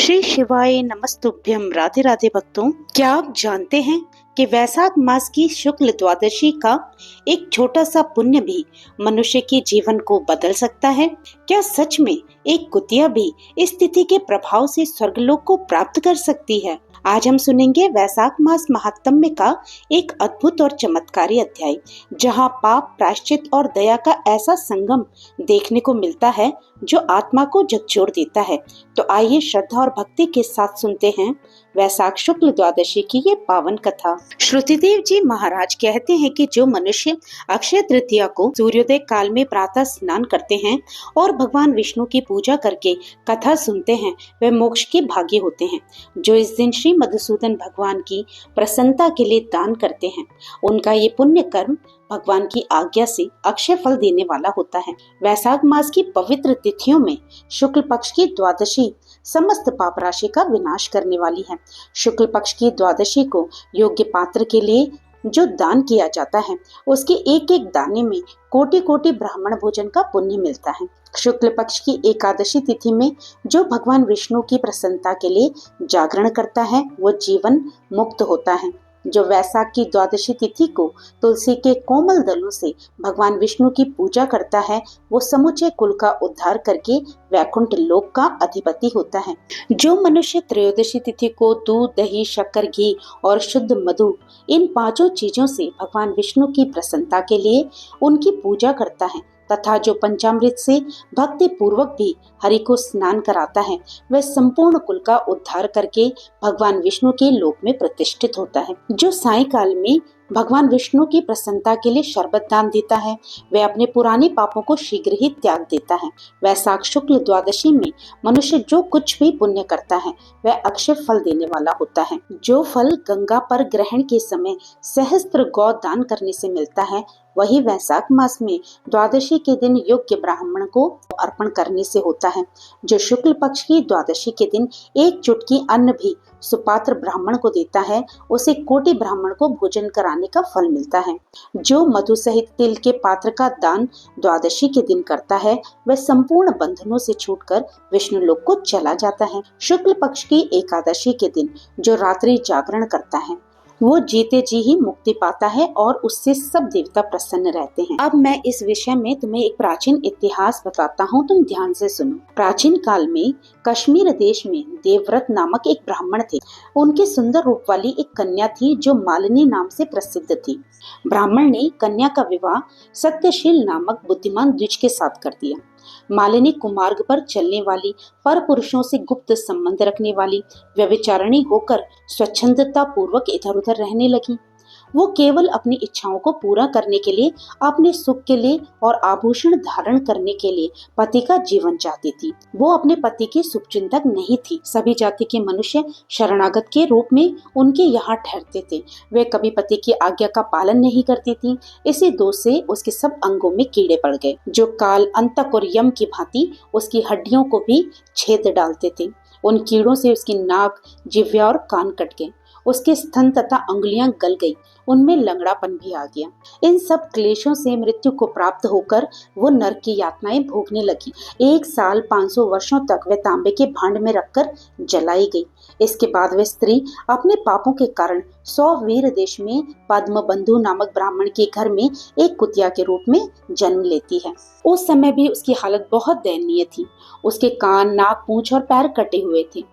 श्री शिवाय नमस्तुभ्यम। राधे राधे भक्तों, क्या आप जानते हैं कि वैशाख मास की शुक्ल द्वादशी का एक छोटा सा पुण्य भी मनुष्य के जीवन को बदल सकता है। क्या सच में एक कुतिया भी इस तिथि के प्रभाव से स्वर्गलोक को प्राप्त कर सकती है? आज हम सुनेंगे वैशाख मास महात्म्य का एक अद्भुत और चमत्कारी अध्याय, जहां पाप, प्रायश्चित और दया का ऐसा संगम देखने को मिलता है जो आत्मा को झकझोर देता है। तो आइए श्रद्धा और भक्ति के साथ सुनते हैं वैशाख शुक्ल द्वादशी की ये पावन कथा। श्रुतिदेव जी महाराज कहते हैं कि जो मनुष्य अक्षय तृतीया को सूर्योदय काल में प्रातः स्नान करते हैं और भगवान विष्णु की पूजा करके कथा सुनते हैं, वे मोक्ष के भागी होते हैं। जो इस दिन श्री मधुसूदन भगवान की प्रसन्नता के लिए दान करते हैं, उनका ये पुण्य कर्म भगवान की आज्ञा से अक्षय फल देने वाला होता है। वैशाख मास की पवित्र तिथियों में शुक्ल पक्ष की द्वादशी समस्त पाप राशि का विनाश करने वाली है। शुक्ल पक्ष की द्वादशी को योग्य पात्र के लिए जो दान किया जाता है, उसके एक एक दाने में कोटि कोटि ब्राह्मण भोजन का पुण्य मिलता है। शुक्ल पक्ष की एकादशी तिथि में जो भगवान विष्णु की प्रसन्नता के लिए जागरण करता है, वो जीवन मुक्त होता है। जो वैशाख की द्वादशी तिथि को तुलसी के कोमल दलों से भगवान विष्णु की पूजा करता है, वो समूचे कुल का उद्धार करके वैकुंठ लोक का अधिपति होता है। जो मनुष्य त्रयोदशी तिथि को दूध, दही, शक्कर, घी और शुद्ध मधु, इन पांचों चीजों से भगवान विष्णु की प्रसन्नता के लिए उनकी पूजा करता है तथा जो पंचामृत से भक्ति पूर्वक भी हरि को स्नान कराता है, वह संपूर्ण कुल का उद्धार करके भगवान विष्णु के लोक में प्रतिष्ठित होता है। जो सायंकाल में भगवान विष्णु की प्रसन्नता के लिए शरबत दान देता है, वह अपने पुराने पापों को शीघ्र ही त्याग देता है। वैशाख शुक्ल द्वादशी में मनुष्य जो कुछ भी पुण्य करता है, वह अक्षय फल देने वाला होता है। जो फल गंगा पर ग्रहण के समय सहस्त्र गौ दान करने से मिलता है, वही वैशाख मास में द्वादशी के दिन योग्य ब्राह्मण को अर्पण करने से होता है। जो शुक्ल पक्ष की द्वादशी के दिन एक चुटकी अन्न भी सुपात्र ब्राह्मण को देता है, उसे कोटि ब्राह्मण को भोजन कराने का फल मिलता है। जो मधु सहित तिल के पात्र का दान द्वादशी के दिन करता है, वह संपूर्ण बंधनों से छूटकर विष्णु लोक को चला जाता है। शुक्ल पक्ष की एकादशी के दिन जो रात्रि जागरण करता है, वो जीते जी ही मुक्ति पाता है और उससे सब देवता प्रसन्न रहते हैं। अब मैं इस विषय में तुम्हें एक प्राचीन इतिहास बताता हूँ, तुम ध्यान से सुनो। प्राचीन काल में कश्मीर देश में देवव्रत नामक एक ब्राह्मण थे। उनकी सुंदर रूप वाली एक कन्या थी जो मालिनी नाम से प्रसिद्ध थी। ब्राह्मण ने कन्या का विवाह सत्यशील नामक बुद्धिमान द्विज के साथ कर दिया। मालिनी कुमार्ग पर चलने वाली, पर पुरुषों से गुप्त संबंध रखने वाली, व्यभिचारिणी होकर स्वच्छंदता पूर्वक इधर उधर रहने लगी। वो केवल अपनी इच्छाओं को पूरा करने के लिए, अपने सुख के लिए और आभूषण धारण करने के लिए पति का जीवन चाहती थी। वो अपने पति की शुभचिंतक नहीं थी। सभी जाति के मनुष्य शरणागत के रूप में उनके यहाँ ठहरते थे। वे कभी पति की आज्ञा का पालन नहीं करती थी। इसी दोष से उसके सब अंगों में कीड़े पड़ गए, जो काल, अंतक और यम की भांति उसकी हड्डियों को भी छेद डालते थे। उन कीड़ों से उसकी नाक, जिह्वा और कान कट गए। उसके स्तन तथा अंगुलियां गल गई, उनमें लंगड़ापन भी आ गया। इन सब क्लेशों से मृत्यु को प्राप्त होकर वो नरक की यातनाएं भोगने लगी। 1 साल 500 वर्षों तक वह तांबे के भांड में रखकर जलाई गई। इसके बाद वह स्त्री अपने पापों के कारण 100 वीर देश में पद्मबंधु नामक ब्राह्मण के घर में एक कुतिया के रूप में जन्म लेती है। उस समय भी उसकी हालत बहुत दयनीय थी। उसके कान, नाक, पूंछ और पैर कटे हुए थे।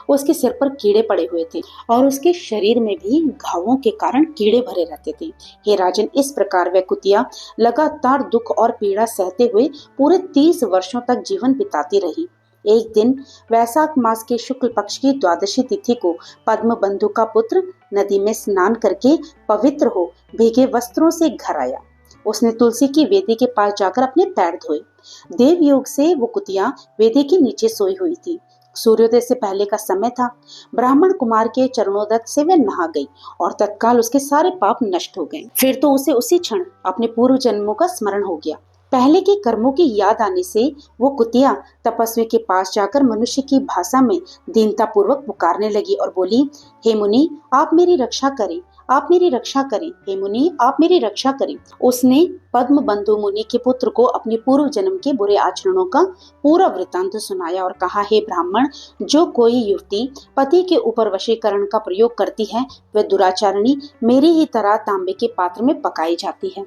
उसके सिर पर कीड़े पड़े हुए थे और उसके शरीर में भी घावों के कारण कीड़े भरे रहते थे। हे राजन, इस प्रकार वह कुतिया लगातार दुख और पीड़ा सहते हुए पूरे 30 वर्षों तक जीवन बिताती रही। एक दिन वैशाख मास के शुक्ल पक्ष की द्वादशी तिथि को पद्मबंधु का पुत्र नदी में स्नान करके पवित्र हो भीगे वस्त्रों से घर आया। उसने तुलसी की वेदी के पास जाकर अपने पैर धोए। देव योग से वो कुतिया वेदी के नीचे सोई हुई थी। सूर्योदय से पहले का समय था। ब्राह्मण कुमार के चरणोदक से वह नहा गई और तत्काल उसके सारे पाप नष्ट हो गए। फिर तो उसे उसी क्षण अपने पूर्व जन्मों का स्मरण हो गया। पहले के कर्मों की याद आने से वो कुतिया तपस्वी के पास जाकर मनुष्य की भाषा में दीनता पूर्वक पुकारने लगी और बोली, हे मुनि, आप मेरी रक्षा करें, आप मेरी रक्षा करें, हे मुनि, आप मेरी रक्षा करें। उसने पद्म बंधु मुनि के पुत्र को अपने पूर्व जन्म के बुरे आचरणों का पूरा वृत्तांत सुनाया और कहा, हे ब्राह्मण, जो कोई युवती पति के ऊपर वशीकरण का प्रयोग करती है वह दुराचारणी मेरी ही तरह तांबे के पात्र में पकाई जाती है।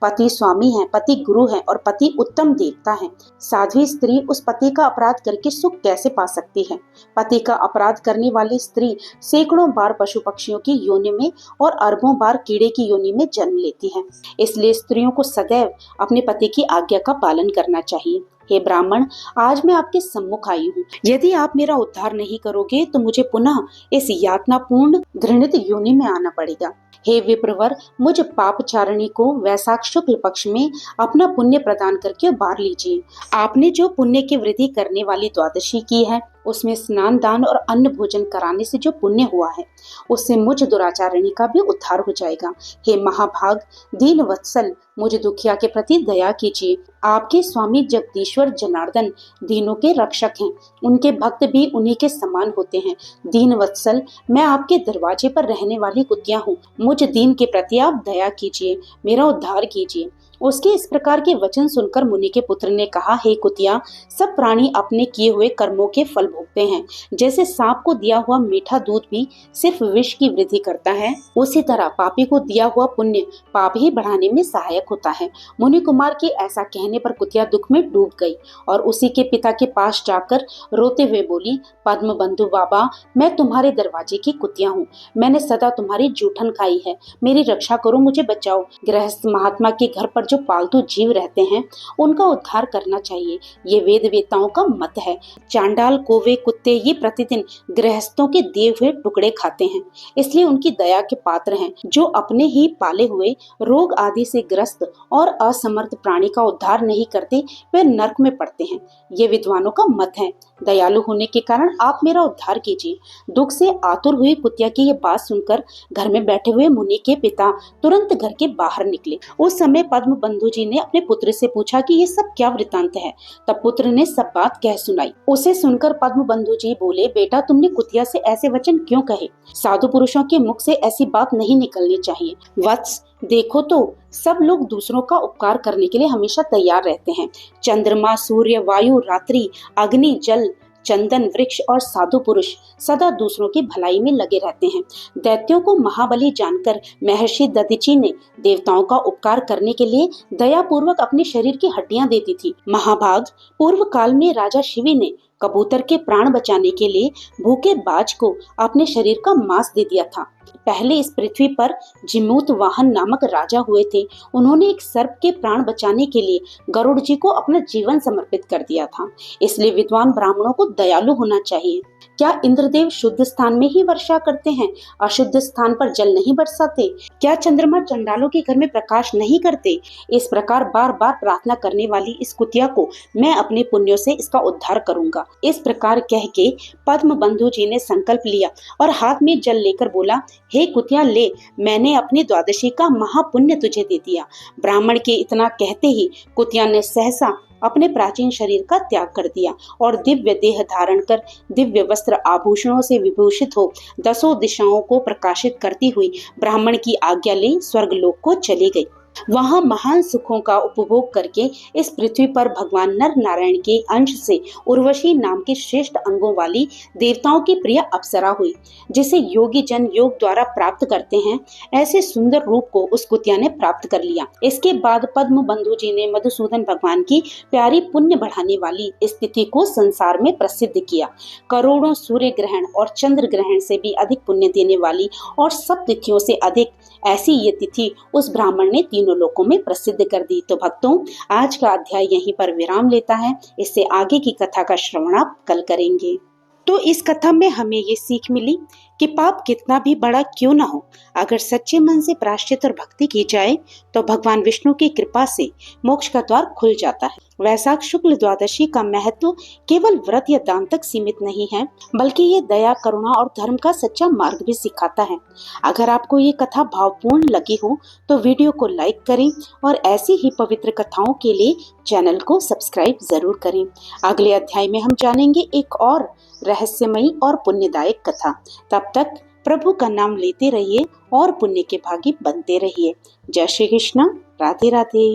पति स्वामी है, पति गुरु है और पति उत्तम देवता है। साध्वी स्त्री उस पति का अपराध करके सुख कैसे पा सकती है? पति का अपराध करने वाली स्त्री सैकड़ों बार पशु पक्षियों की योनि में और अरबों बार कीड़े की योनि में जन्म लेती है। इसलिए स्त्रियों को सदैव अपने पति की आज्ञा का पालन करना चाहिए। हे ब्राह्मण, आज मैं आपके सम्मुख आई हूँ। यदि आप मेरा उद्धार नहीं करोगे तो मुझे पुनः इस यातनापूर्ण घृणित योनि में आना पड़ेगा। हे विप्रवर, मुझ पापचारिणी को वैशाख शुक्ल पक्ष में अपना पुण्य प्रदान करके बार लीजिए। आपने जो पुण्य की वृद्धि करने वाली द्वादशी की है उसमें स्नान दान और अन्न भोजन कराने से जो पुण्य हुआ है उससे मुझ दुराचारिणी का भी उद्धार हो जाएगा। हे महाभाग, दीन वत्सल, मुझ दुखिया के प्रति दया कीजिए। आपके स्वामी जगदीश्वर जनार्दन दीनों के रक्षक हैं, उनके भक्त भी उन्हीं के समान होते हैं। दीन वत्सल, मैं आपके दरवाजे पर रहने वाली कुतिया हूँ, मुझ दीन के प्रति आप दया कीजिए, मेरा उद्धार कीजिए। उसके इस प्रकार के वचन सुनकर मुनि के पुत्र ने कहा, हे कुतिया, सब प्राणी अपने किए हुए कर्मों के फल भोगते हैं। जैसे सांप को दिया हुआ मीठा दूध भी सिर्फ विष की वृद्धि करता है, उसी तरह पापी को दिया हुआ पुण्य पाप ही बढ़ाने में सहायक होता है। मुनि कुमार के ऐसा कहने पर कुतिया दुख में डूब गई और उसी के पिता के पास जाकर रोते हुए बोली, पद्म बंधु बाबा, मैं तुम्हारे दरवाजे की कुतिया हूँ, मैंने सदा तुम्हारी जूठन खाई है, मेरी रक्षा करो, मुझे बचाओ। गृहस्थ महात्मा के घर पर जो पालतू जीव रहते हैं उनका उद्धार करना चाहिए, ये वेद वेताओं का मत है। चांडाल, कौवे, कुत्ते ये प्रतिदिन गृहस्थों के दिए हुए टुकड़े खाते हैं, इसलिए उनकी दया के पात्र हैं। जो अपने ही पाले हुए रोग आदि से ग्रस्त और असमर्थ प्राणी का उद्धार नहीं करते वे नरक में पड़ते हैं, ये विद्वानों का मत है। दयालु होने के कारण आप मेरा उद्धार कीजिए। दुख से आतुर हुई कुतिया की ये बात सुनकर घर में बैठे हुए मुनि के पिता तुरंत घर के बाहर निकले। उस समय पद्म बंधु जी ने अपने पुत्र से पूछा कि ये सब क्या वृतांत है। तब पुत्र ने सब बात कह सुनाई। उसे सुनकर पद्म बंधु जी बोले, बेटा, तुमने कुतिया से ऐसे वचन क्यों कहे? साधु पुरुषों के मुख से ऐसी बात नहीं निकलनी चाहिए। वत्स, देखो तो सब लोग दूसरों का उपकार करने के लिए हमेशा तैयार रहते हैं। चंद्रमा, सूर्य, वायु, रात्रि, अग्नि, जल, चंदन वृक्ष और साधु पुरुष सदा दूसरों की भलाई में लगे रहते हैं। दैत्यों को महाबली जानकर महर्षि दधीचि ने देवताओं का उपकार करने के लिए दया पूर्वक अपने शरीर की हड्डियां देती थी। महाभाग, पूर्व काल में राजा शिवी ने कबूतर के प्राण बचाने के लिए भूखे बाज को अपने शरीर का मांस दे दिया था। पहले इस पृथ्वी पर जिमूत वाहन नामक राजा हुए थे। उन्होंने एक सर्प के प्राण बचाने के लिए गरुड़ जी को अपना जीवन समर्पित कर दिया था। इसलिए विद्वान ब्राह्मणों को दयालु होना चाहिए। क्या इंद्रदेव शुद्ध स्थान में ही वर्षा करते हैं, अशुद्ध स्थान पर जल नहीं बरसाते? क्या चंद्रमा चंडालों के घर में प्रकाश नहीं करते? इस प्रकार बार बार प्रार्थना करने वाली इस कुतिया को मैं अपने पुण्यों से इसका उद्धार करूंगा। इस प्रकार कह के पद्म बंधु जी ने संकल्प लिया और हाथ में जल लेकर बोला, हे कुतिया, ले, मैंने अपनी द्वादशी का महापुण्य तुझे दे दिया। ब्राह्मण के इतना कहते ही कुतिया ने सहसा अपने प्राचीन शरीर का त्याग कर दिया और दिव्य देह धारण कर दिव्य वस्त्र आभूषणों से विभूषित हो दसों दिशाओं को प्रकाशित करती हुई ब्राह्मण की आज्ञा ले स्वर्गलोक को चली गई। वहां महान सुखों का उपभोग करके इस पृथ्वी पर भगवान नर नारायण के अंश से उर्वशी नाम के श्रेष्ठ अंगों वाली देवताओं की प्रिय अप्सरा हुई, जिसे योगी जन योग द्वारा प्राप्त करते हैं। ऐसे सुंदर रूप को उस कुतिया ने प्राप्त कर लिया। इसके बाद पद्म बंधु जी ने मधुसूदन भगवान की प्यारी पुण्य बढ़ाने वाली स्थिति को संसार में प्रसिद्ध किया। करोड़ों सूर्य ग्रहण और चंद्र ग्रहण से भी अधिक पुण्य देने वाली और सब तिथियों से अधिक ऐसी ये तिथि उस ब्राह्मण ने तीनों लोकों में प्रसिद्ध कर दी। तो भक्तों, आज का अध्याय यहीं पर विराम लेता है। इससे आगे की कथा का श्रवण आप कल करेंगे। तो इस कथा में हमें ये सीख मिली कि पाप कितना भी बड़ा क्यों ना हो, अगर सच्चे मन से प्रायश्चित और भक्ति की जाए तो भगवान विष्णु की कृपा से मोक्ष का द्वार खुल जाता है। वैशाख शुक्ल द्वादशी का महत्व केवल व्रत या दान तक सीमित नहीं है, बल्कि ये दया, करुणा और धर्म का सच्चा मार्ग भी सिखाता है। अगर आपको ये कथा भावपूर्ण लगी हो तो वीडियो को लाइक करें और ऐसी ही पवित्र कथाओं के लिए चैनल को सब्सक्राइब जरूर करें। अगले अध्याय में हम जानेंगे एक और रहस्यमयी और पुण्यदायक कथा। तब तक प्रभु का नाम लेते रहिए और पुण्य के भागी बनते रहिए। जय श्री कृष्ण। राधे राधे।